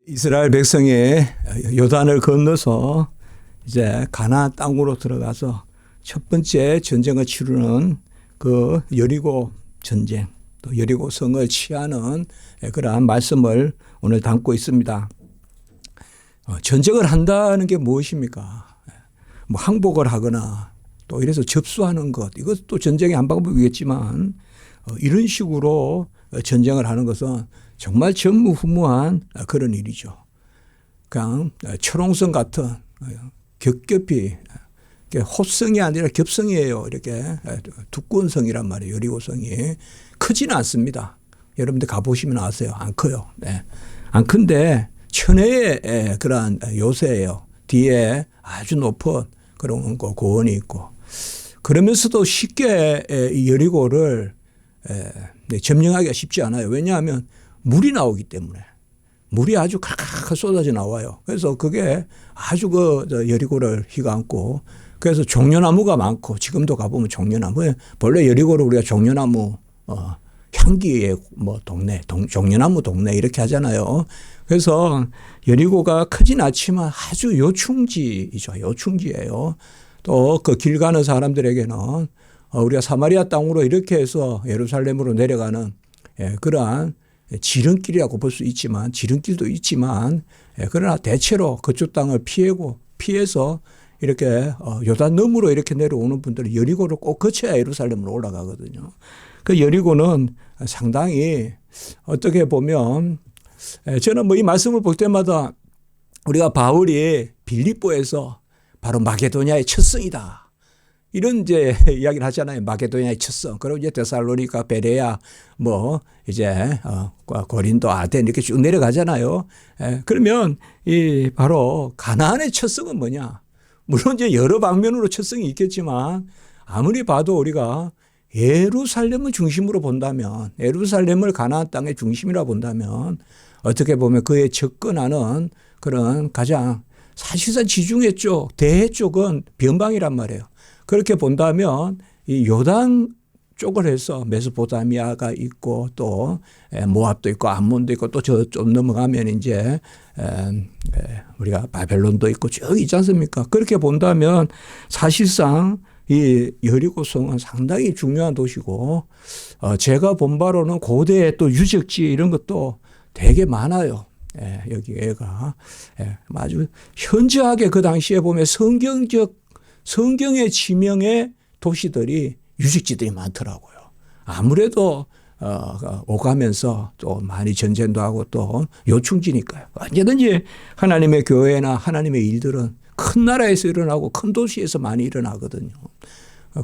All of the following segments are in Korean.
이스라엘 백성이 요단을 건너서 이제 가나안 땅으로 들어가서 첫 번째 전쟁을 치르는 그 여리고 전쟁, 또 여리고 성을 취하는 그러한 말씀을 오늘 담고 있습니다. 전쟁을 한다는 게 무엇입니까? 뭐 항복을 하거나 또 이래서 접수하는 것, 이것도 전쟁의 한 방법이겠지만 이런 식으로 전쟁을 하는 것은 정말 전무후무한 그런 일이죠. 그냥 철옹성 같은 겹겹이 호성이 아니라 겹성이에요. 이렇게 두꺼운 성이란 말이에요. 여리고성이 크지는 않습니다. 여러분들 가보시면 아세요. 안 커요. 네. 안 큰데 천혜의 그러한 요새예요. 뒤에 아주 높은 그런 고원이 있고, 그러면서도 쉽게 이 여리고를 점령하기가 쉽지 않아요. 왜냐하면 물이 나오기 때문에. 물이 아주 칼칼 쏟아져 나와요. 그래서 그게 아주 여리고를 휘감고, 그래서 종려나무가 많고, 지금도 가보면 종려나무, 본래 여리고를 우리가 종려나무 향기의 뭐 동네, 종려나무 동네 이렇게 하잖아요. 그래서 여리고가 크진 않지만 아주 요충지이죠. 요충지예요. 또 그 길 가는 사람들에게는 우리가 사마리아 땅으로 이렇게 해서 예루살렘으로 내려가는 그러한 지름길이라고 볼 수 있지만, 지름길도 있지만, 그러나 대체로 그쪽 땅을 피해서 이렇게 요단 너머로 이렇게 내려오는 분들은 여리고를 꼭 거쳐야 예루살렘으로 올라가거든요. 그 여리고는 상당히 어떻게 보면, 저는 뭐 이 말씀을 볼 때마다 우리가 바울이 빌립보에서 바로 마게도냐의 첫 성이다, 이런 이제 이야기를 하잖아요. 마게도냐의 첫 성. 그리고 이제 데살로니가, 베레아, 뭐 이제 고린도, 아덴 이렇게 쭉 내려가잖아요. 그러면 이 바로 가나안의 첫 성은 뭐냐? 물론 이제 여러 방면으로 첫 성이 있겠지만, 아무리 봐도 우리가 예루살렘을 중심으로 본다면, 예루살렘을 가나안 땅의 중심이라 본다면, 어떻게 보면 그에 접근하는 그런 가장 사실상 지중해 쪽, 대해 쪽은 변방이란 말이에요. 그렇게 본다면 이 요단 쪽을 해서 메소포타미아가 있고, 또 모압도 있고 암몬도 있고, 또 저 좀 넘어가면 이제 우리가 바벨론도 있고 쭉 있지 않습니까? 그렇게 본다면 사실상 이 여리고성은 상당히 중요한 도시고, 제가 본 바로는 고대의 또 유적지 이런 것도 되게 많아요. 여기가 아주 현저하게 그 당시에 보면 성경의 지명의 도시들이, 유적지들이 많더라고요. 아무래도 오가면서 또 많이 전쟁도 하고 또 요충지니까요. 언제든지 하나님의 교회나 하나님의 일들은 큰 나라에서 일어나고 큰 도시에서 많이 일어나거든요.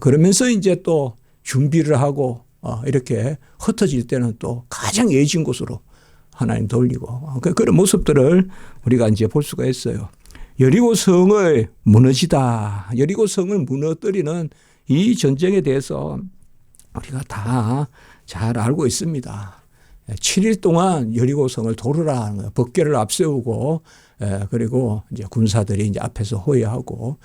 그러면서 이제 또 준비를 하고 이렇게 흩어질 때는 또 가장 예진 곳으로 하나님 돌리고, 그런 모습들을 우리가 이제 볼 수가 있어요. 여리고 성을 무너지다, 여리고 성을 무너뜨리는 이 전쟁에 대해서 우리가 다 잘 알고 있습니다. 7일 동안 여리고 성을 도르라 하는 거예요. 법궤를 앞세우고, 그리고 이제 군사들이 이제 앞에서 호위하고,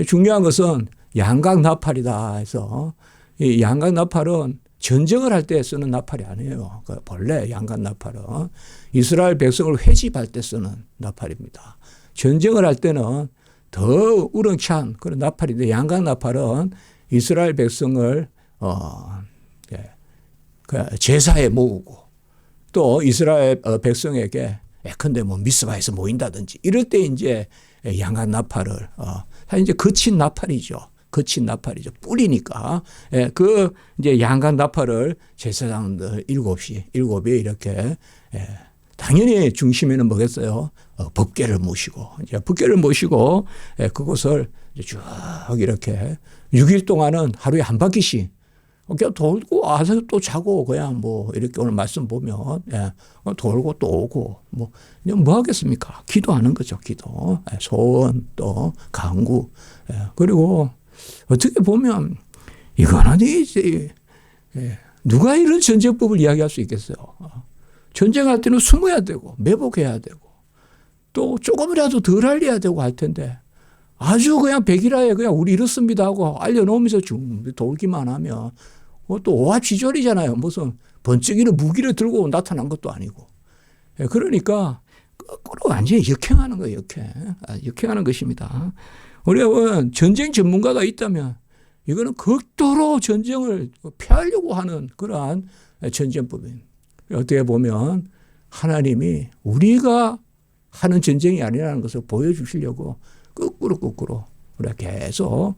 중요한 것은 양각나팔이다 해서, 이 양각나팔은 전쟁을 할 때 쓰는 나팔이 아니에요. 본래 양각나팔은 이스라엘 백성을 회집할 때 쓰는 나팔입니다. 전쟁을 할 때는 더 우렁찬 그런 나팔인데, 양각나팔은 이스라엘 백성을 제사에 모으고, 또 이스라엘 백성에게 예컨대 뭐 미스바에서 모인다든지 이럴 때 이제 양각나팔을 사실 이제 거친 나팔이죠. 거친 나팔이죠. 뿌리니까. 그 이제 양각나팔을 제사장들 일곱이 이렇게, 당연히 중심에는 뭐겠어요? 법궤를 모시고, 이제 법궤를 모시고, 그곳을 쭉 이렇게 6일 동안은 하루에 한 바퀴씩 그냥 돌고 와서 또 자고, 그냥 뭐 이렇게 오늘 말씀 보면 돌고 또 오고, 뭐 하겠습니까? 기도하는 거죠. 기도, 소원, 또 간구. 그리고 어떻게 보면 이거는 이제 누가 이런 전쟁법을 이야기할 수 있겠어요? 전쟁할 때는 숨어야 되고 매복해야 되고 또 조금이라도 덜 알려야 되고 할 텐데, 아주 그냥 백일하에 그냥 우리 이렇습니다 하고 알려놓으면서 돌기만 하면 또 오합지졸이잖아요. 무슨 번쩍이는 무기를 들고 나타난 것도 아니고. 그러니까 거꾸로 완전히 역행하는 거예요. 역행하는 것입니다. 우리가 전쟁 전문가가 있다면 이거는 극도로 전쟁을 피하려고 하는 그러한 전쟁법입니다. 어떻게 보면 하나님이 우리가 하는 전쟁이 아니라는 것을 보여주시려고 거꾸로 우리가 계속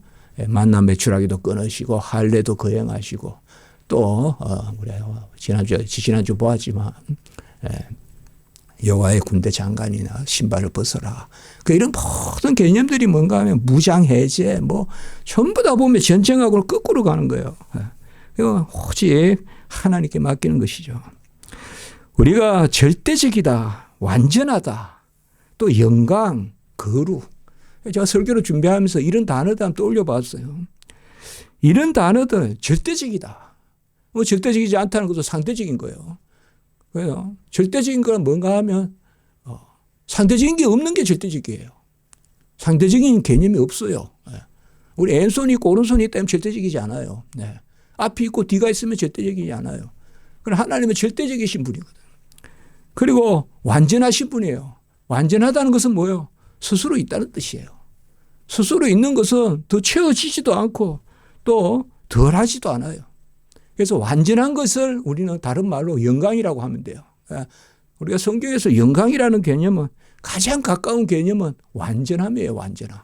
만남 매출하기도 끊으시고 할례도 거행하시고 또 우리가 지난주 보았지만 여호와의 군대 장관이나 신발을 벗어라. 이런 모든 개념들이 뭔가 하면 무장해제 전부 다 보면 전쟁하고는 거꾸로 가는 거예요. 이거 오직 하나님께 맡기는 것이죠. 우리가 절대적이다, 완전하다, 또 영광, 거룩. 제가 설교를 준비하면서 이런 단어들 한번 떠올려 봤어요. 이런 단어들 절대적이다. 절대적이지 않다는 것도 상대적인 거예요. 왜요? 절대적인 건 뭔가 하면 상대적인 게 없는 게 절대적이에요. 상대적인 개념이 없어요. 우리 왼손이 있고 오른손이 있다면 절대적이지 않아요. 앞이 있고 뒤가 있으면 절대적이지 않아요. 그러나 하나님은 절대적이신 분이거든요. 그리고 완전하신 분이에요. 완전하다는 것은 뭐예요? 스스로 있다는 뜻이에요. 스스로 있는 것은 더 채워지지도 않고 또 덜하지도 않아요. 그래서 완전한 것을 우리는 다른 말로 영광이라고 하면 돼요. 우리가 성경에서 영광이라는 개념은 가장 가까운 개념은 완전함이에요. 완전함.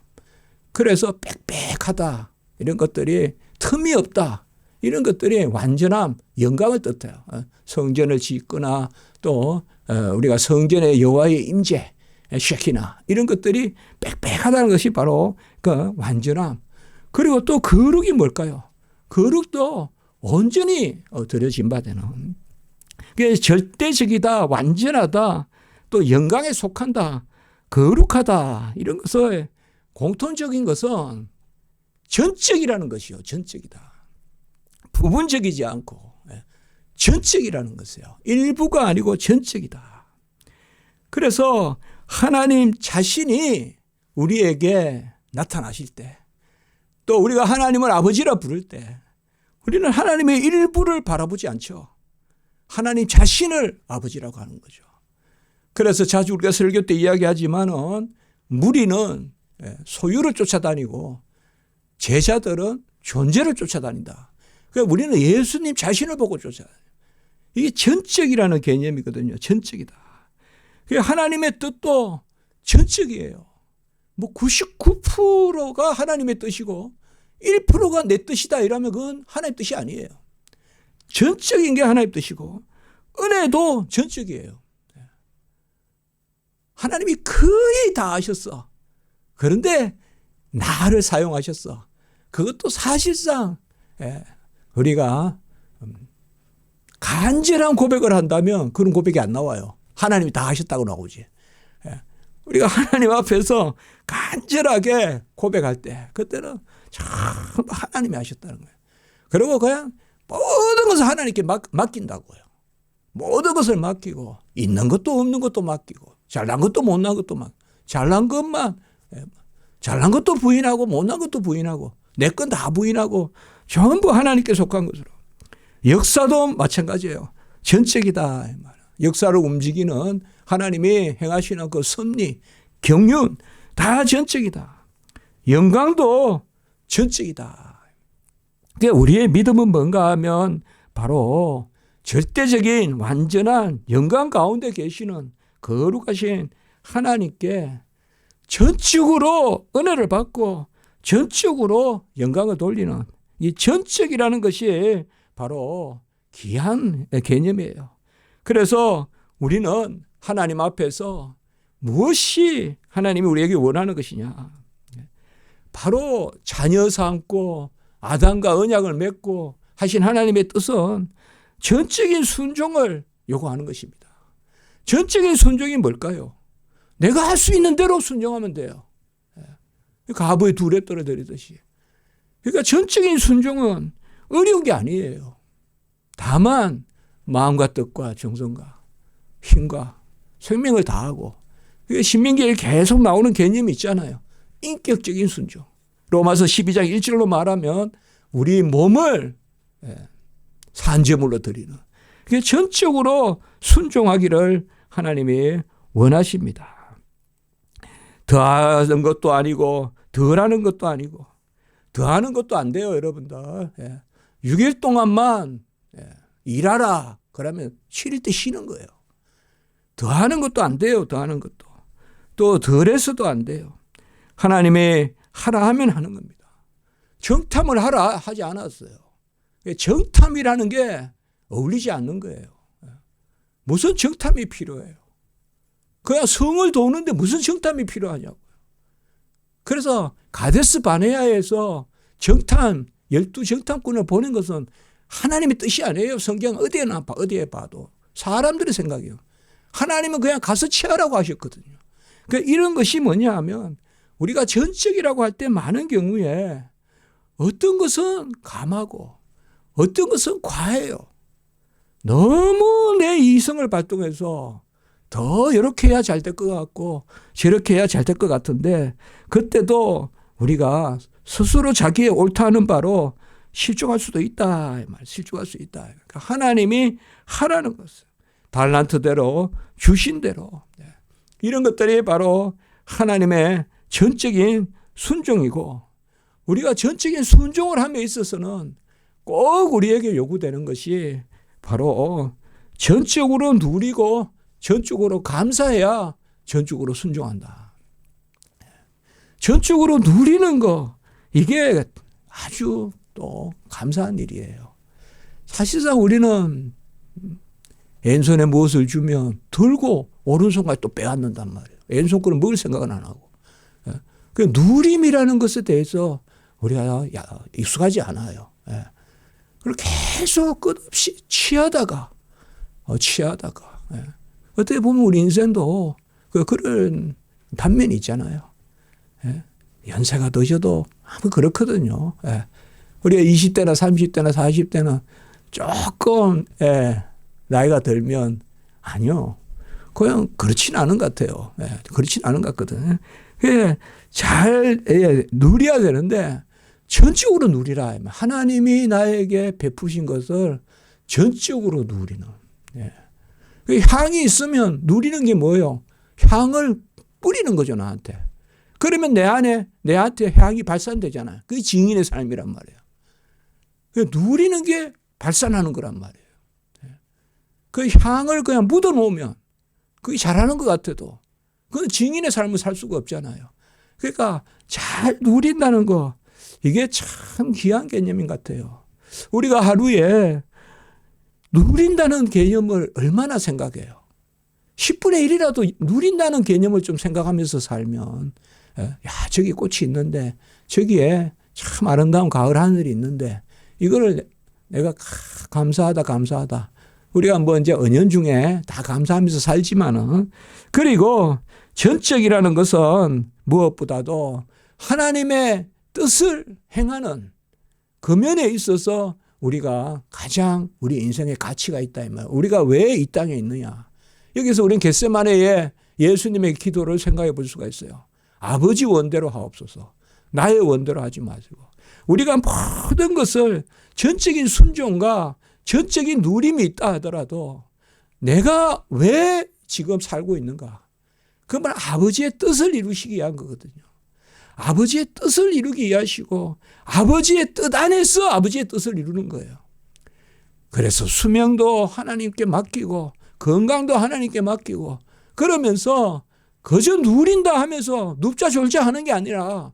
그래서 빽빽하다 이런 것들이 틈이 없다 이런 것들이 완전함, 영광을 뜻해요. 성전을 짓거나 또 우리가 성전의 여호와의 임재, 쉐키나 이런 것들이 빽빽하다는 것이 바로 그 완전함. 그리고 또 거룩이 뭘까요? 거룩도 온전히 드려진 바 되는. 그래서 절대적이다, 완전하다, 또 영광에 속한다, 거룩하다 이런 것의 공통적인 것은 전적이라는 것이요. 전적이다. 부분적이지 않고 전적이라는 것이에요. 일부가 아니고 전적이다. 그래서 하나님 자신이 우리에게 나타나실 때, 또 우리가 하나님을 아버지라 부를 때 우리는 하나님의 일부를 바라보지 않죠. 하나님 자신을 아버지라고 하는 거죠. 그래서 자주 우리가 설교 때 이야기하지만은 무리는 소유를 쫓아다니고 제자들은 존재를 쫓아다닌다. 그러니까 우리는 예수님 자신을 보고 쫓아다녀요. 이게 전적이라는 개념이거든요. 전적이다. 하나님의 뜻도 전적이에요. 99%가 하나님의 뜻이고 1%가 내 뜻이다 이러면 그건 하나님의 뜻이 아니에요. 전적인 게 하나님의 뜻이고 은혜도 전적이에요. 하나님이 거의 다 하셨어. 그런데 나를 사용하셨어. 그것도 사실상 우리가 간절한 고백을 한다면 그런 고백이 안 나와요. 하나님이 다 하셨다고 나오지. 우리가 하나님 앞에서 간절하게 고백할 때 그때는 전부 하나님이 하셨다는 거예요. 그리고 그냥 모든 것을 하나님께 맡긴다고요. 모든 것을 맡기고 있는 것도 없는 것도 맡기고 잘난 것도 못난 것도 맡기고 잘난 것만 잘난 것도 부인하고 못난 것도 부인하고 내 건 다 부인하고 전부 하나님께 속한 것으로. 역사도 마찬가지예요. 전적이다. 역사를 움직이는 하나님이 행하시는 그 섭리, 경륜 다 전적이다. 영광도 전적이다. 그러니까 우리의 믿음은 뭔가 하면 바로 절대적인 완전한 영광 가운데 계시는 거룩하신 하나님께 전적으로 은혜를 받고 전적으로 영광을 돌리는 이 전적이라는 것이 바로 귀한 개념이에요. 그래서 우리는 하나님 앞에서 무엇이 하나님이 우리에게 원하는 것이냐. 바로 자녀 삼고 아담과 언약을 맺고 하신 하나님의 뜻은 전적인 순종을 요구하는 것입니다. 전적인 순종이 뭘까요? 내가 할 수 있는 대로 순종하면 돼요. 가부의 둘에 떨어뜨리듯이. 그러니까 전적인 순종은 어려운 게 아니에요. 다만 마음과 뜻과 정성과 힘과 생명을 다하고 신명기에 계속 나오는 개념이 있잖아요. 인격적인 순종. 로마서 12장 1절로 말하면 우리 몸을 산제물로 드리는. 전적으로 순종하기를 하나님이 원하십니다. 더하는 것도 아니고 덜하는 것도 아니고 더하는 것도 안 돼요, 여러분들. 6일 동안만 일하라. 그러면 7일 때 쉬는 거예요. 더하는 것도 안 돼요, 더하는 것도. 또 덜해서도 안 돼요. 하나님이 하라 하면 하는 겁니다. 정탐을 하라 하지 않았어요. 정탐이라는 게 어울리지 않는 거예요. 무슨 정탐이 필요해요? 그냥 성을 도는데 무슨 정탐이 필요하냐고요. 그래서 가데스 바네아에서 정탐, 12정탐꾼을 보낸 것은 하나님의 뜻이 아니에요. 성경 어디에 봐도. 사람들의 생각이에요. 하나님은 그냥 가서 취하라고 하셨거든요. 그러니까 이런 것이 뭐냐 하면 우리가 전적이라고 할 때 많은 경우에 어떤 것은 감하고 어떤 것은 과해요. 너무 내 이성을 발동해서 더 이렇게 해야 잘 될 것 같고 저렇게 해야 잘 될 것 같은데 그때도 우리가 스스로 자기의 옳다는 바로 실족할 수도 있다. 실족할 수 있다. 그러니까 하나님이 하라는 것을 달란트대로 주신 대로 이런 것들이 바로 하나님의 전적인 순종이고 우리가 전적인 순종을 함에 있어서는 꼭 우리에게 요구되는 것이 바로 전적으로 누리고 전적으로 감사해야 전적으로 순종한다. 전적으로 누리는 거 이게 아주 또 감사한 일이에요. 사실상 우리는 왼손에 무엇을 주면 들고 오른손까지 또 빼앗는단 말이에요. 왼손 거는 먹을 생각은 안 하고. 그 누림이라는 것에 대해서 우리가 익숙하지 않아요. 그리고 계속 끝없이 취하다가 어떻게 보면 우리 인생도 그런 단면이 있잖아요. 연세가 드셔도 아무 그렇거든요. 우리가 20대나 30대나 40대는 조금 나이가 들면 아니요. 그냥 그렇진 않은 것 같아요. 그렇진 않은 것 같거든요. 잘 누려야 되는데 전적으로 누리라. 하나님이 나에게 베푸신 것을 전적으로 누리는. 향이 있으면 누리는 게 뭐예요? 향을 뿌리는 거죠, 나한테. 그러면 내한테 향이 발산되잖아요. 그게 증인의 삶이란 말이에요. 누리는 게 발산하는 거란 말이에요. 그 향을 그냥 묻어 놓으면 그게 잘하는 것 같아도 그건 증인의 삶을 살 수가 없잖아요. 그러니까 잘 누린다는 거 이게 참 귀한 개념인 것 같아요. 우리가 하루에 누린다는 개념을 얼마나 생각해요? 10분의 1이라도 누린다는 개념을 좀 생각하면서 살면 저기 꽃이 있는데 저기에 참 아름다운 가을 하늘이 있는데 이거를 내가 감사하다. 우리가 뭐 이제 은연중에 다 감사하면서 살지만은 그리고 전적이라는 것은 무엇보다도 하나님의 뜻을 행하는 그 면에 있어서 우리가 가장 우리 인생에 가치가 있다 이 말이에요. 우리가 왜 이 땅에 있느냐. 여기서 우리는 겟세마네의 예수님의 기도를 생각해 볼 수가 있어요. 아버지 원대로 하옵소서. 나의 원대로 하지 마시고. 우리가 모든 것을 전적인 순종과 전적인 누림이 있다 하더라도 내가 왜 지금 살고 있는가. 그건 아버지의 뜻을 이루시기 위한 거거든요. 아버지의 뜻을 이루기 위하시고 아버지의 뜻 안에서 아버지의 뜻을 이루는 거예요. 그래서 수명도 하나님께 맡기고 건강도 하나님께 맡기고 그러면서 그저 누린다 하면서 눕자 졸자 하는 게 아니라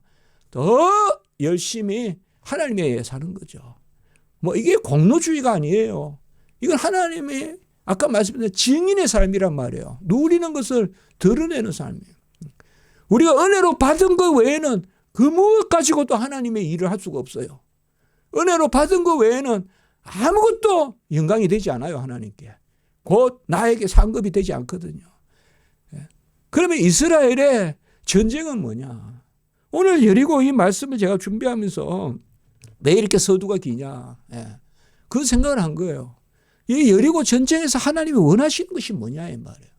더 열심히 하나님에 의해 사는 거죠. 뭐 이게 공로주의가 아니에요. 이건 하나님이 아까 말씀드린 증인의 삶이란 말이에요. 누리는 것을 드러내는 삶이에요. 우리가 은혜로 받은 것 외에는 그 무엇 가지고도 하나님의 일을 할 수가 없어요. 은혜로 받은 것 외에는 아무것도 영광이 되지 않아요. 하나님께. 곧 나에게 상급이 되지 않거든요. 그러면 이스라엘의 전쟁은 뭐냐. 오늘 여리고 이 말씀을 제가 준비하면서 왜 이렇게 서두가 기냐. 그 생각을 한 거예요. 이 여리고 전쟁에서 하나님이 원하시는 것이 뭐냐 이 말이에요.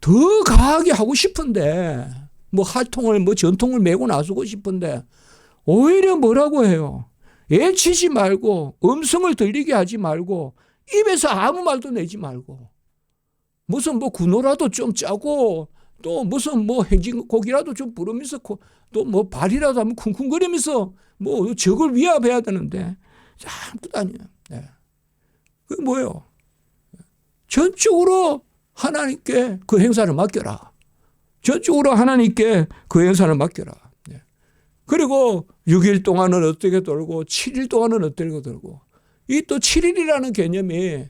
더 강하게 하고 싶은데 뭐 활통을 뭐 전통을 메고 나서고 싶은데 오히려 뭐라고 해요. 애치지 말고 음성을 들리게 하지 말고 입에서 아무 말도 내지 말고 무슨 뭐 군호라도 좀 짜고 또 무슨 뭐 행진곡이라도 좀 부르면서 또 뭐 발이라도 한번 쿵쿵거리면서 뭐 적을 위압해야 되는데 아무것도 아니에요. 네. 그게 뭐예요? 전적으로 하나님께 그 행사를 맡겨라. 전적으로 하나님께 그 행사를 맡겨라. 네. 그리고 6일 동안은 어떻게 돌고 7일 동안은 어떻게 돌고 이 또 7일이라는 개념이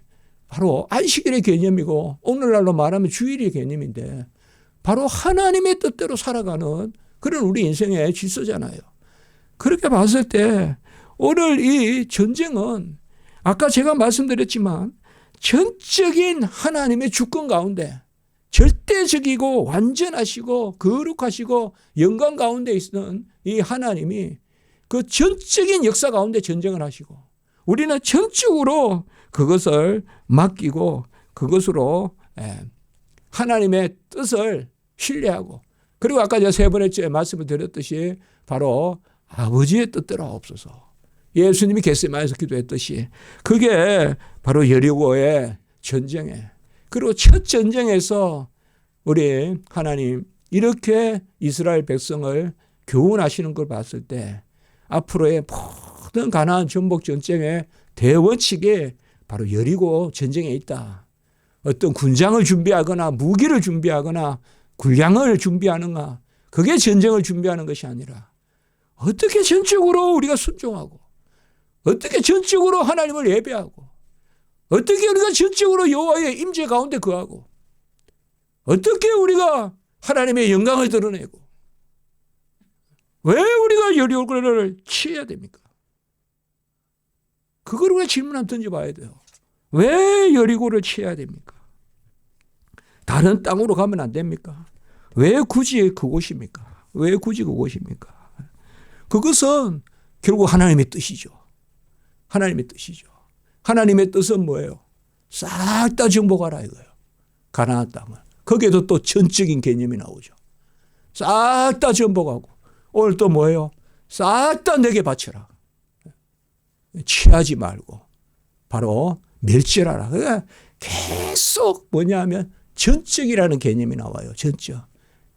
바로 안식일의 개념이고 오늘날로 말하면 주일의 개념인데 바로 하나님의 뜻대로 살아가는 그런 우리 인생의 질서잖아요. 그렇게 봤을 때 오늘 이 전쟁은 아까 제가 말씀드렸지만 전적인 하나님의 주권 가운데 절대적이고 완전하시고 거룩하시고 영광 가운데 있는 이 하나님이 그 전적인 역사 가운데 전쟁을 하시고 우리는 전적으로 그것을 맡기고 그것으로 하나님의 뜻을 신뢰하고 그리고 아까 제가 세 번째 말씀을 드렸듯이 바로 아버지의 뜻대로 하옵소서. 예수님이 겟세마네에서 기도했듯이 그게 바로 여리고의 전쟁에 그리고 첫 전쟁에서 우리 하나님 이렇게 이스라엘 백성을 교훈하시는 걸 봤을 때 앞으로의 모든 가나안 전복 전쟁의 대원칙이 바로 여리고 전쟁에 있다. 어떤 군장을 준비하거나 무기를 준비하거나 군량을 준비하는가 그게 전쟁을 준비하는 것이 아니라 어떻게 전적으로 우리가 순종하고 어떻게 전적으로 하나님을 예배하고 어떻게 우리가 전적으로 여호와의 임재 가운데 거하고 어떻게 우리가 하나님의 영광을 드러내고 왜 우리가 여리고를 취해야 됩니까? 그걸 우리가 질문 한번 던져봐야 돼요. 왜 여리고를 취해야 됩니까? 다른 땅으로 가면 안 됩니까? 왜 굳이 그곳입니까? 왜 굳이 그곳입니까? 그것은 결국 하나님의 뜻이죠. 하나님의 뜻이죠. 하나님의 뜻은 뭐예요? 싹 다 정복하라 이거예요. 가나안 땅을. 거기에도 또 전적인 개념이 나오죠. 싹 다 정복하고 오늘 또 뭐예요? 싹 다 내게 바쳐라. 취하지 말고 바로 멸절하라. 그러니까 계속 뭐냐면 전적이라는 개념이 나와요. 전적.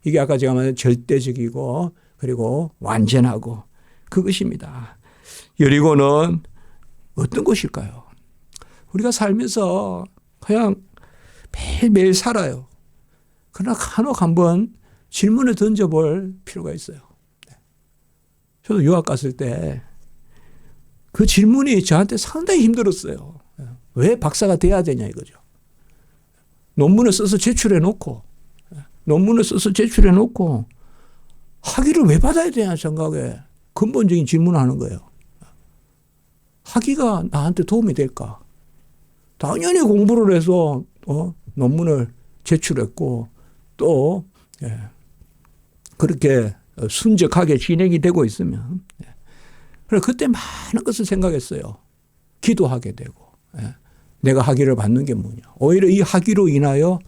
이게 아까 제가 말한 절대적이고 그리고 완전하고 그것입니다. 여리고는 어떤 곳일까요? 우리가 살면서 그냥 매일매일 살아요. 그러나 간혹 한번 질문을 던져볼 필요가 있어요. 저도 유학 갔을 때 그 질문이 저한테 상당히 힘들었어요. 왜 박사가 돼야 되냐 이거죠. 논문을 써서 제출해 놓고 학위를 왜 받아야 되냐 생각에 근본적인 질문을 하는 거예요. 학위가 나한테 도움이 될까? 당연히 공부를 해서 논문을 제출했고 또 그렇게 순적하게 진행이 되고 있으면 그래서 그때 많은 것을 생각했어요. 기도하게 되고 내가 학위를 받는 게 뭐냐. 오히려 이 학위로 인하여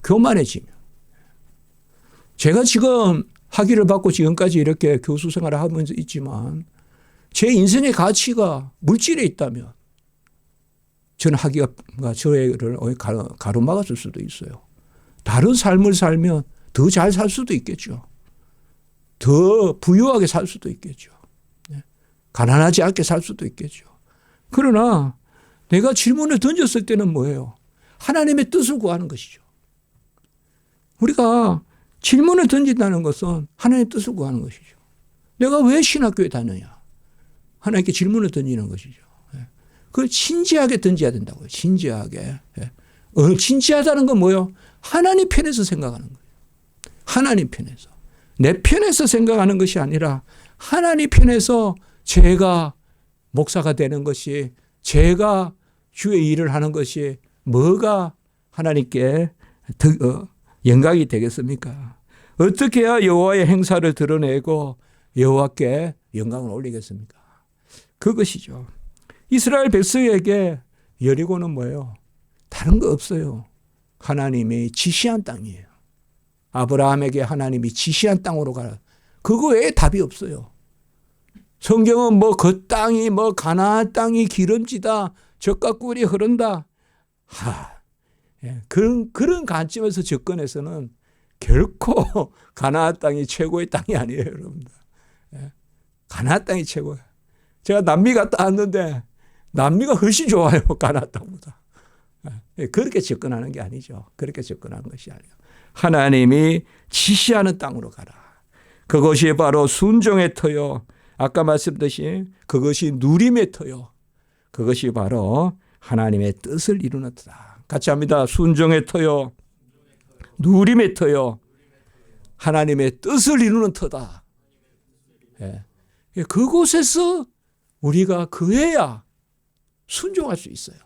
교만해지면 제가 지금 학위를 받고 지금까지 이렇게 교수 생활을 하면서 있지만 제 인생의 가치가 물질에 있다면 저는 학위가 저를 가로막았을 수도 있어요. 다른 삶을 살면 더 잘 살 수도 있겠죠. 더 부유하게 살 수도 있겠죠. 가난하지 않게 살 수도 있겠죠. 그러나 내가 질문을 던졌을 때는 뭐예요? 하나님의 뜻을 구하는 것이죠. 우리가 질문을 던진다는 것은 하나님의 뜻을 구하는 것이죠. 내가 왜 신학교에 다니냐? 하나님께 질문을 던지는 것이죠. 그걸 진지하게 던져야 된다고요. 진지하게. 진지하다는 건 뭐예요? 하나님 편에서 생각하는 거예요. 하나님 편에서. 내 편에서 생각하는 것이 아니라 하나님 편에서 제가 목사가 되는 것이 제가 주의 일을 하는 것이 뭐가 하나님께 영광이 되겠습니까? 어떻게 해야 여호와의 행사를 드러내고 여호와께 영광을 올리겠습니까? 그것이죠. 이스라엘 백성에게 여리고는 뭐예요? 다른 거 없어요. 하나님이 지시한 땅이에요. 아브라함에게 하나님이 지시한 땅으로 가라. 그거 외에 답이 없어요. 성경은 뭐 그 땅이 가나안 땅이 기름지다. 젖과 꿀이 흐른다. 그런 관점에서 접근해서는 결코 가나안 땅이 최고의 땅이 아니에요, 여러분들. 가나안 땅이 최고예요. 제가 남미 갔다 왔는데 남미가 훨씬 좋아요, 가나안 땅보다. 그렇게 접근하는 게 아니죠. 그렇게 접근하는 것이 아니에요. 하나님이 지시하는 땅으로 가라. 그것이 바로 순종의 터요. 아까 말씀드린 그것이 누림의 터요. 그것이 바로 하나님의 뜻을 이루는 터다. 같이 합니다. 순종의 터요. 누림의 터요. 하나님의 뜻을 이루는 터다. 그곳에서 우리가 그해야 순종할 수 있어요.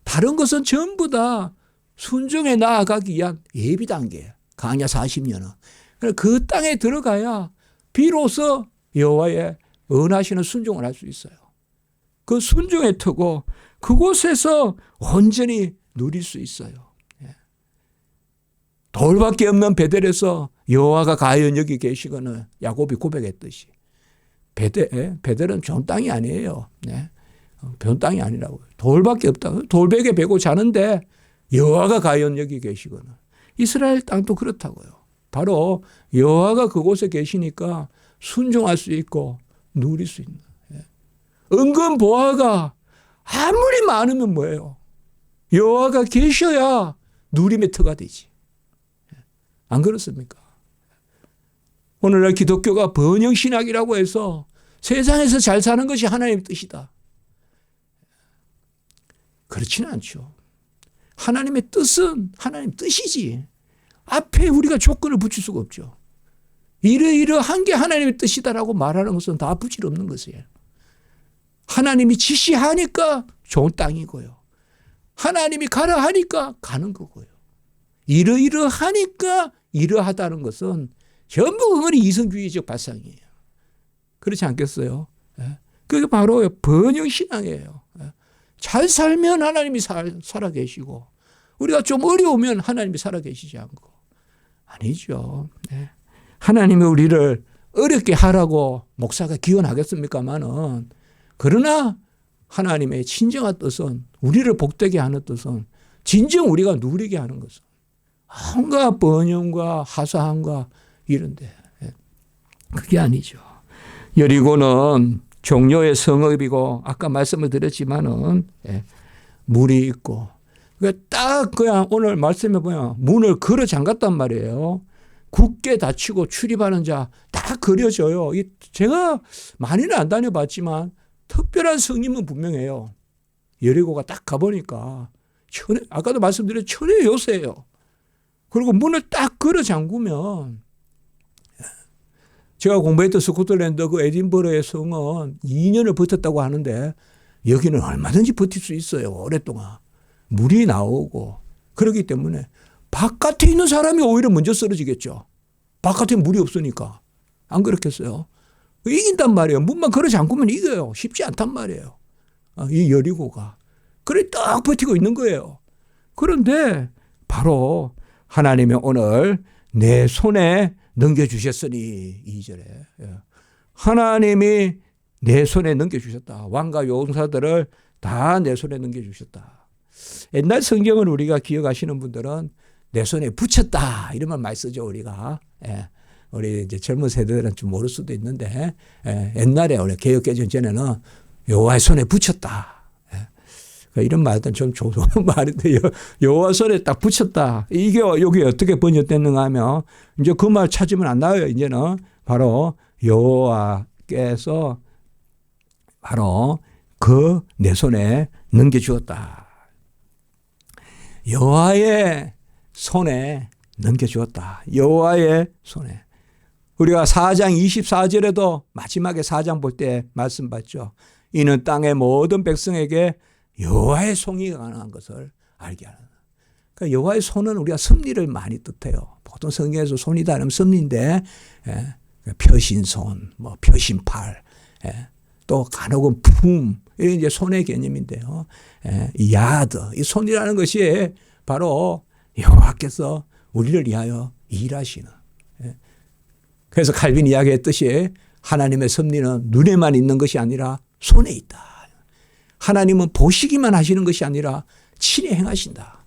다른 것은 전부 다 순종에 나아가기 위한 예비 단계예요. 광야 40년은. 그 땅에 들어가야 비로소 여호와의 은하시는 순종을 할 수 있어요. 그 순종의 터고 그곳에서 온전히 누릴 수 있어요. 돌밖에 없는 베델에서 여호와가 과연 여기 계시거늘 야곱이 고백했듯이 베델은 좋은 땅이 아니에요. 좋은 땅이 아니라고요. 돌밖에 없다. 돌베개 베고 자는데 여호와가 과연 여기 계시거늘. 이스라엘 땅도 그렇다고요. 바로 여호와가 그곳에 계시니까 순종할 수 있고 누릴 수 있는. 은근 보화가 아무리 많으면 뭐예요? 여호와가 계셔야 누림의 터가 되지. 안 그렇습니까? 오늘날 기독교가 번영신학이라고 해서 세상에서 잘 사는 것이 하나님의 뜻이다. 그렇지는 않죠. 하나님의 뜻은 하나님 뜻이지. 앞에 우리가 조건을 붙일 수가 없죠. 이러이러한 게 하나님의 뜻이다라고 말하는 것은 다 부질 없는 것이에요. 하나님이 지시하니까 좋은 땅이고요. 하나님이 가라 하니까 가는 거고요. 이러이러하니까 이러하다는 것은 전부 그거는 이성주의적 발상이에요. 그렇지 않겠어요? 그게 바로 번영신앙이에요. 잘 살면 하나님이 살아 계시고 우리가 좀 어려우면 하나님이 살아 계시지 않고. 아니죠. 하나님이 우리를 어렵게 하라고 목사가 기원하겠습니까마는 그러나 하나님의 진정한 뜻은 우리를 복되게 하는 뜻은 진정 우리가 누리게 하는 것은 온갖 번영과 화사함과 이런데 그게 아니죠. 여리고는 종려의 성읍이고 아까 말씀을 드렸지만은 물이 있고 딱 그냥 오늘 말씀해 보면 문을 걸어 잠갔단 말이에요. 굳게 닫히고 출입하는 자 딱 그려져요. 제가 많이는 안 다녀봤지만 특별한 성림은 분명해요. 여리고가 딱 가보니까 아까도 말씀드린 천의 요새예요. 그리고 문을 딱 걸어 잠그면 제가 공부했던 스코틀랜드 그 에딘버러의 성은 2년을 버텼다고 하는데 여기는 얼마든지 버틸 수 있어요. 오랫동안. 물이 나오고 그렇기 때문에 바깥에 있는 사람이 오히려 먼저 쓰러지겠죠. 바깥에 물이 없으니까. 안 그렇겠어요? 이긴단 말이에요. 문만 걸어 잠그면 이겨요. 쉽지 않단 말이에요. 이 여리고가. 그래 딱 버티고 있는 거예요. 그런데 바로 하나님이 오늘 내 손에 넘겨주셨으니 2절에 하나님이 내 손에 넘겨주셨다. 왕과 용사들을 다 내 손에 넘겨주셨다. 옛날 성경을 우리가 기억하시는 분들은 내 손에 붙였다 이런 말 쓰죠 우리가. 우리 이제 젊은 세대들은 좀 모를 수도 있는데 옛날에 우리 개혁개정 전에는 여호와의 손에 붙였다. 이런 말은 좀 좋은 말인데 여호와 손에 딱 붙였다. 이게 여기 어떻게 번역됐는가 하면 이제 그 말 찾으면 안 나와요. 이제는 바로 여호와께서 바로 그 내 손에 넘겨주었다. 여호와의 손에 넘겨주었다. 여호와의 손에. 우리가 4장 24절에도 마지막에 4장 볼 때 말씀 봤죠. 이는 땅의 모든 백성에게 여호와의 손이 가능한 것을 알게 하는. 그러니까 여호와의 손은 우리가 섭리를 많이 뜻해요. 보통 성경에서 손이다 하면 섭리인데 표신손, 뭐 표신팔, 또 간혹은 품 이런 이제 손의 개념인데요. 야드 이 손이라는 것이 바로 여호와께서 우리를 위하여 일하시는. 그래서 칼빈 이야기했듯이 하나님의 섭리는 눈에만 있는 것이 아니라 손에 있다. 하나님은 보시기만 하시는 것이 아니라 친히 행하신다.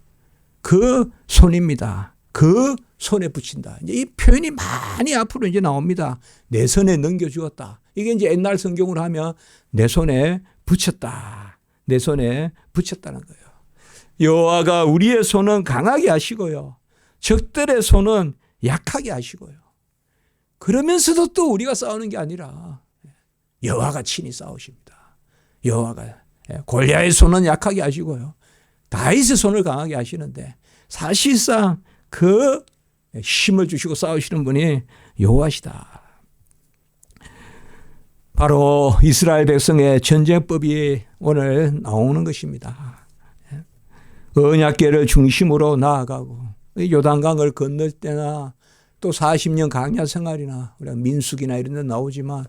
그 손입니다. 그 손에 붙인다. 이제 이 표현이 많이 앞으로 이제 나옵니다. 내 손에 넘겨주었다. 이게 이제 옛날 성경으로 하면 내 손에 붙였다. 내 손에 붙였다는 거예요. 여호와가 우리의 손은 강하게 하시고요. 적들의 손은 약하게 하시고요. 그러면서도 또 우리가 싸우는 게 아니라 여호와가 친히 싸우십니다. 여호와가 골리앗의 손은 약하게 하시고요. 다윗의 손을 강하게 하시는데 사실상 그 힘을 주시고 싸우시는 분이 여호와시다. 바로 이스라엘 백성의 전쟁법이 오늘 나오는 것입니다. 언약궤를 중심으로 나아가고 요단강을 건널 때나 또 40년 강야 생활이나 우리가 민수기나 이런 데 나오지만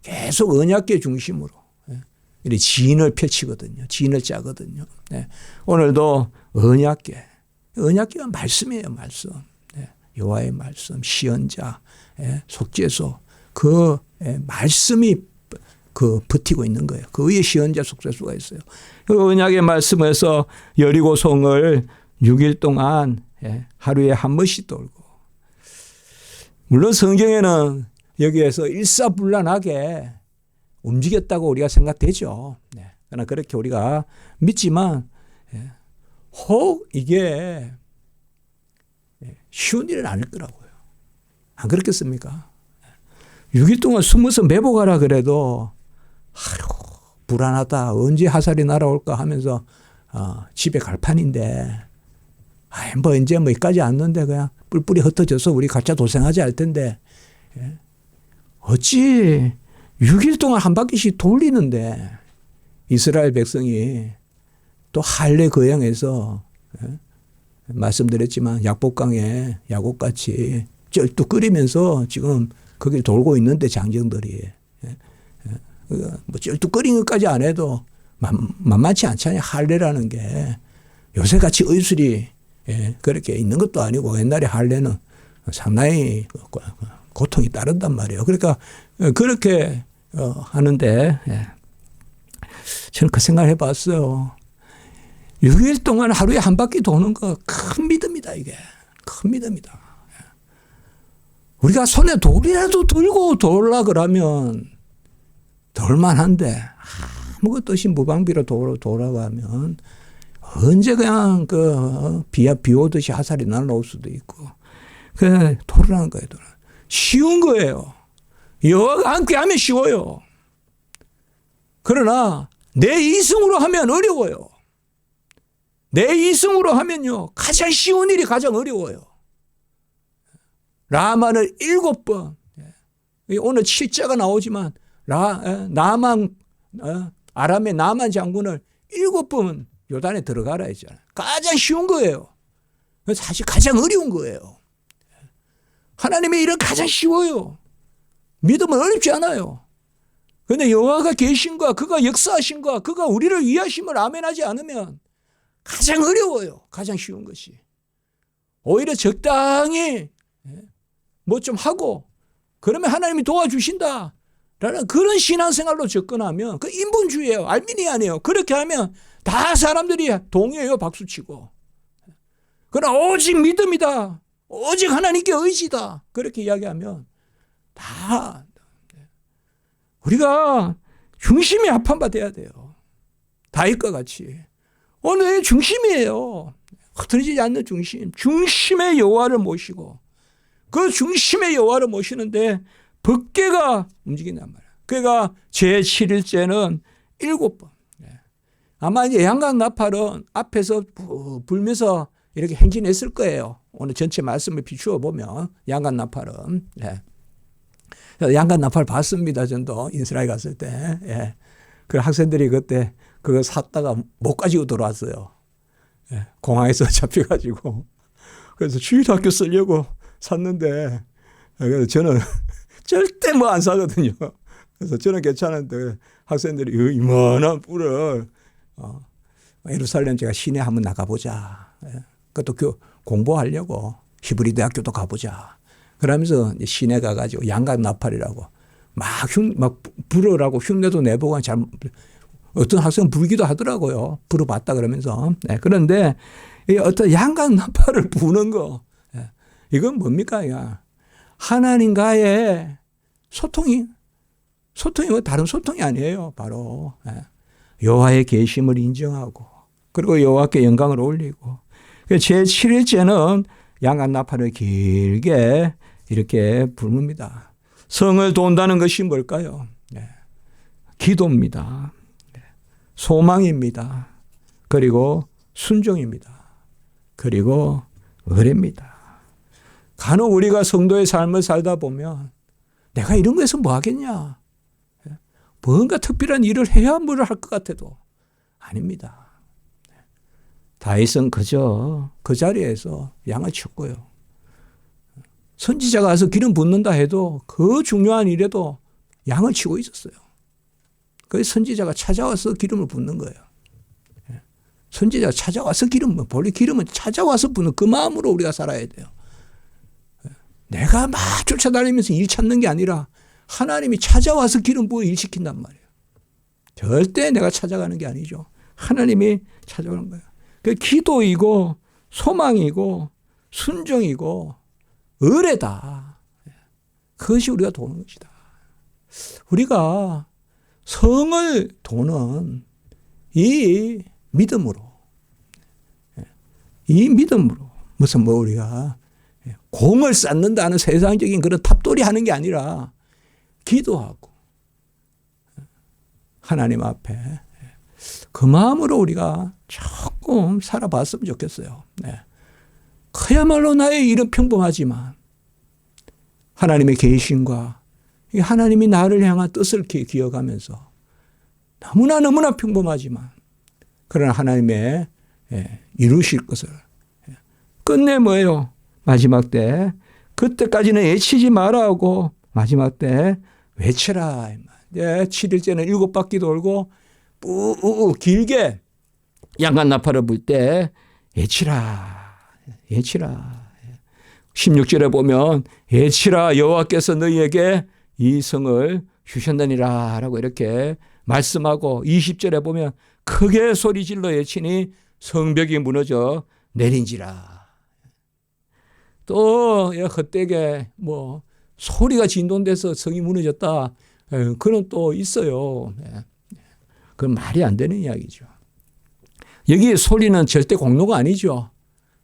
계속 언약궤 중심으로 이렇게 진을 펼치거든요. 진을 짜거든요. 오늘도 언약궤가 말씀이에요. 말씀. 여호와의 말씀, 시언자, 속죄소 그 말씀이 그 버티고 있는 거예요. 그 위에 시언자 속죄소가 있어요. 그 언약의 말씀에서 여리고성을 6일 동안 하루에 한 번씩 돌고 물론 성경에는 여기에서 일사불란하게 움직였다고 우리가 생각되죠. 그러나 그렇게 우리가 믿지만 혹 이게 쉬운 일은 아닐 거라고요. 안 그렇겠습니까? 6일 동안 숨어서 매복하라 그래도 불안하다. 언제 화살이 날아올까 하면서 집에 갈 판인데 뭐 이제 뭐 여기까지 왔는데 그냥 뿔뿔이 흩어져서 우리 각자 도생하지 할 텐데 어찌 6일 동안 한 바퀴씩 돌리는데 이스라엘 백성이 또 할례 거양에서 말씀드렸지만 약복강에 야곱같이 쩔뚝거리면서 지금 거길 돌고 있는데 장정들이 뭐 쩔뚝거리는 것까지 안 해도 만만치 않잖아요. 할례라는 게 요새같이 의술이 그렇게 있는 것도 아니고 옛날에 할례는 상당히 고통이 따른단 말이에요. 그러니까 그렇게 하는데 저는 그 생각을 해봤어요. 6일 동안 하루에 한 바퀴 도는 거 큰 믿음이다. 이게 큰 믿음이다. 우리가 손에 돌이라도 들고 돌라 그러면 돌만한데 아무것도 없이 무방비로 돌아가면 언제 그냥 비 오듯이 화살이 날아올 수도 있고 그 돌아가는 거예요. 쉬운 거예요. 여호와가 함께하면 쉬워요. 그러나 내 이승으로 하면 어려워요. 내 이승으로 하면요 가장 쉬운 일이 가장 어려워요. 라만을 7번 오늘 7자가 나오지만 아람의 나만 장군을 7번 요단에 들어가라 했잖아요. 가장 쉬운 거예요. 사실 가장 어려운 거예요. 하나님의 일은 가장 쉬워요. 믿음은 어렵지 않아요. 그런데 여호와가 계신과 그가 역사하신과 그가 우리를 위하심을 아멘하지 않으면 가장 어려워요. 가장 쉬운 것이. 오히려 적당히 뭐 좀 하고 그러면 하나님이 도와주신다 라는 그런 신앙생활로 접근하면 그 인본주의예요. 알미니안이에요. 그렇게 하면 다 사람들이 동의해요. 박수치고. 그러나 오직 믿음이다. 오직 하나님께 의지다. 그렇게 이야기하면 다 우리가 중심이 합한 바 돼야 돼요. 다윗과 같이. 오늘 중심이에요. 흐트러지지 않는 중심. 중심의 여호와를 모시고 그 중심의 여호와를 모시는데 법궤가 움직인단 말이에요. 그가 제7일째는 7번. 아마 이제 양각 나팔은 앞에서 불면서 이렇게 행진했을 거예요. 오늘 전체 말씀을 비추어 보면 양각 나팔은. 양각 나팔 봤습니다. 전도 이스라엘 갔을 때. 그 학생들이 그때 그거 샀다가 못 가지고 돌아왔어요. 공항에서 잡혀가지고. 그래서 주일학교 쓰려고 샀는데 그래서 저는 절대 뭐 안 사거든요. 그래서 저는 괜찮은데 학생들이 이만한 뿔을 예루살렘 제가 시내 한번 나가보자. 그것도 공부하려고 히브리 대학교도 가보자. 그러면서 시내 가가지고 양각 나팔이라고 막 불어라고 흉내도 내보고 잘 어떤 학생은 부르기도 하더라고요. 불어봤다 그러면서. 네. 그런데 이 어떤 양간 나팔을 부는 거, 네. 이건 뭡니까? 야. 하나님과의 소통이 뭐 다른 소통이 아니에요. 바로 여호와의 계심을 인정하고 그리고 여호와께 영광을 올리고 제7일째는 양간 나팔을 길게 이렇게 부릅니다. 성을 돈다는 것이 뭘까요? 기도입니다. 소망입니다. 그리고 순종입니다. 그리고 의뢰입니다. 간혹 우리가 성도의 삶을 살다 보면 내가 이런 거에서 뭐 하겠냐? 뭔가 특별한 일을 해야 뭘 할 것 같아도 아닙니다. 다윗은 그저 그 자리에서 양을 쳤고요. 선지자가 와서 기름 붓는다 해도 그 중요한 일에도 양을 치고 있었어요. 그래서 선지자가 찾아와서 기름을 붓는 거예요. 선지자가 찾아와서 본래 기름은 찾아와서 붓는 그 마음으로 우리가 살아야 돼요. 내가 막 쫓아다니면서 일 찾는 게 아니라 하나님이 찾아와서 기름 부어 일 시킨단 말이에요. 절대 내가 찾아가는 게 아니죠. 하나님이 찾아오는 거예요. 그 기도이고 소망이고 순종이고 의뢰다. 그것이 우리가 도는 것이다. 우리가 성을 도는 이 믿음으로 무슨 우리가 공을 쌓는다는 세상적인 그런 탑돌이 하는 게 아니라 기도하고 하나님 앞에 그 마음으로 우리가 조금 살아봤으면 좋겠어요. 그야말로 나의 일은 평범하지만 하나님의 계신과 하나님이 나를 향한 뜻을 기억하면서 너무나 평범하지만 그러나 하나님의 이루실 것을 끝내 뭐예요? 마지막 때 그때까지는 애치지 마라 하고 마지막 때 외쳐라. 7일째는 7바퀴 돌고 뿌 길게 양간 나팔을 불 때 외치라. 16절에 보면 외치라 여호와께서 너희에게 이 성을 주셨느니라 라고 이렇게 말씀하고 20절에 보면 크게 소리질러 외치니 성벽이 무너져 내린지라. 또 헛되게 뭐 소리가 진동돼서 성이 무너졌다. 그런 또 있어요. 그건 말이 안 되는 이야기죠. 여기 소리는 절대 공로가 아니죠.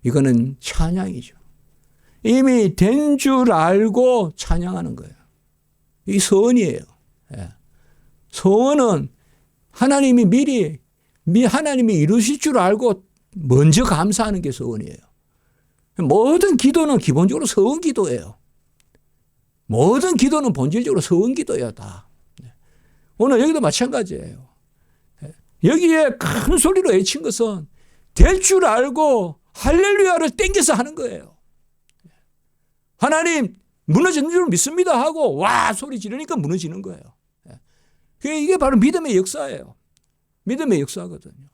이거는 찬양이죠. 이미 된 줄 알고 찬양하는 거예요. 이 서원이에요. 서원은 하나님이 하나님이 이루실 줄 알고 먼저 감사하는 게 서원이에요. 모든 기도는 기본적으로 서원 기도예요. 모든 기도는 본질적으로 서원 기도예요. 다. 오늘 여기도 마찬가지예요. 여기에 큰 소리로 외친 것은 될 줄 알고 할렐루야를 땡겨서 하는 거예요. 하나님 무너지는 줄 믿습니다 하고 와 소리 지르니까 무너지는 거예요. 이게 바로 믿음의 역사예요. 믿음의 역사거든요.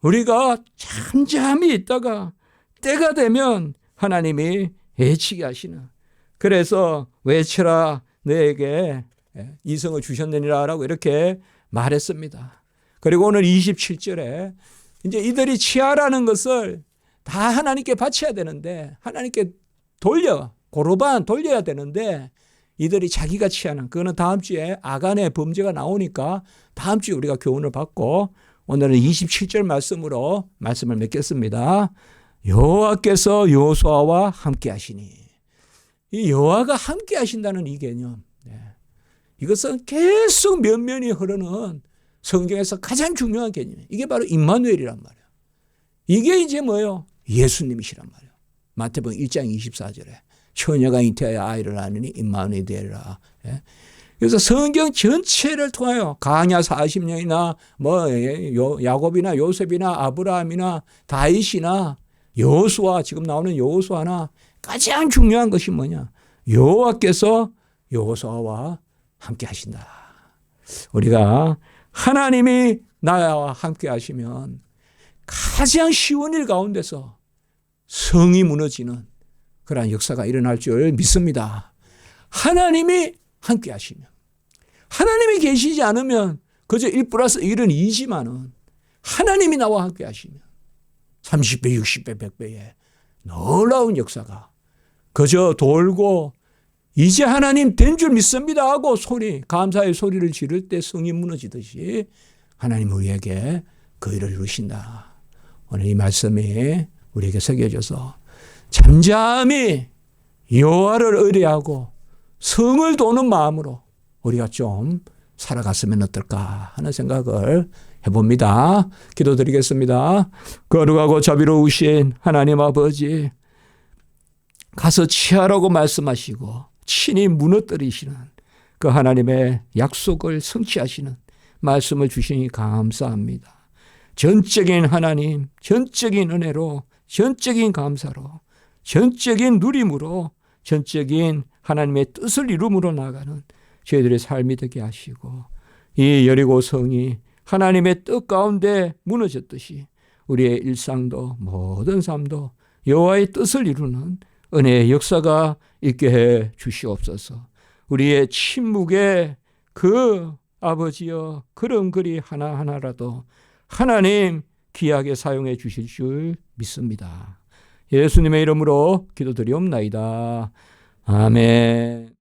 우리가 잠잠히 있다가 때가 되면 하나님이 외치게 하시는. 그래서 외쳐라 너에게 이성을 주셨느니라 라고 이렇게 말했습니다. 그리고 오늘 27절에 이제 이들이 취하라는 것을 다 하나님께 바쳐야 되는데 하나님께 고르반 돌려야 되는데 이들이 자기가 취하는 그거는 다음 주에 아간의 범죄가 나오니까 다음 주에 우리가 교훈을 받고 오늘은 27절 말씀으로 말씀을 맺겠습니다. 여호와께서 여호수아와 함께 하시니 이 여호와가 함께 하신다는 이 개념 이것은 계속 면면이 흐르는 성경에서 가장 중요한 개념이에요. 이게 바로 임마누엘이란 말이에요. 이게 이제 뭐예요? 예수님이시란 말이에요. 마태복음 1장 24절에 처녀가 잉태하여 아이를 낳으니 임마누엘이 되리라. 그래서 성경 전체를 통하여 강야 40년이나 뭐 야곱이나 요셉이나 아브라함이나 다윗이나 여호수아 지금 나오는 여호수아나 가장 중요한 것이 뭐냐? 여호와께서 여호수아와 함께 하신다. 우리가 하나님이 나와 함께 하시면 가장 쉬운 일 가운데서 성이 무너지는 그러한 역사가 일어날 줄 믿습니다. 하나님이 함께 하시면 하나님이 계시지 않으면 그저 1+1은 2지만은 하나님이 나와 함께 하시면 30배, 60배, 100배의 놀라운 역사가 그저 돌고 이제 하나님 된 줄 믿습니다 하고 감사의 소리를 지를 때 성이 무너지듯이 하나님 우리에게 그 일을 이루신다. 오늘 이 말씀이 우리에게 새겨져서 잠잠히 여호와를 의뢰하고 성을 도는 마음으로 우리가 좀 살아갔으면 어떨까 하는 생각을 해봅니다. 기도드리겠습니다. 거룩하고 자비로우신 하나님 아버지, 가서 취하라고 말씀하시고 친히 무너뜨리시는 그 하나님의 약속을 성취하시는 말씀을 주시니 감사합니다. 전적인 하나님, 전적인 은혜로, 전적인 감사로, 전적인 누림으로, 전적인 하나님의 뜻을 이룸으로 나가는 저희들의 삶이 되게 하시고 이 여리고 성이 하나님의 뜻 가운데 무너졌듯이 우리의 일상도 모든 삶도 여호와의 뜻을 이루는 은혜의 역사가 있게 해 주시옵소서. 우리의 침묵에 그 아버지여 그런 글이 하나하나라도 하나님 귀하게 사용해 주실 줄 믿습니다. 예수님의 이름으로 기도드리옵나이다. 아멘.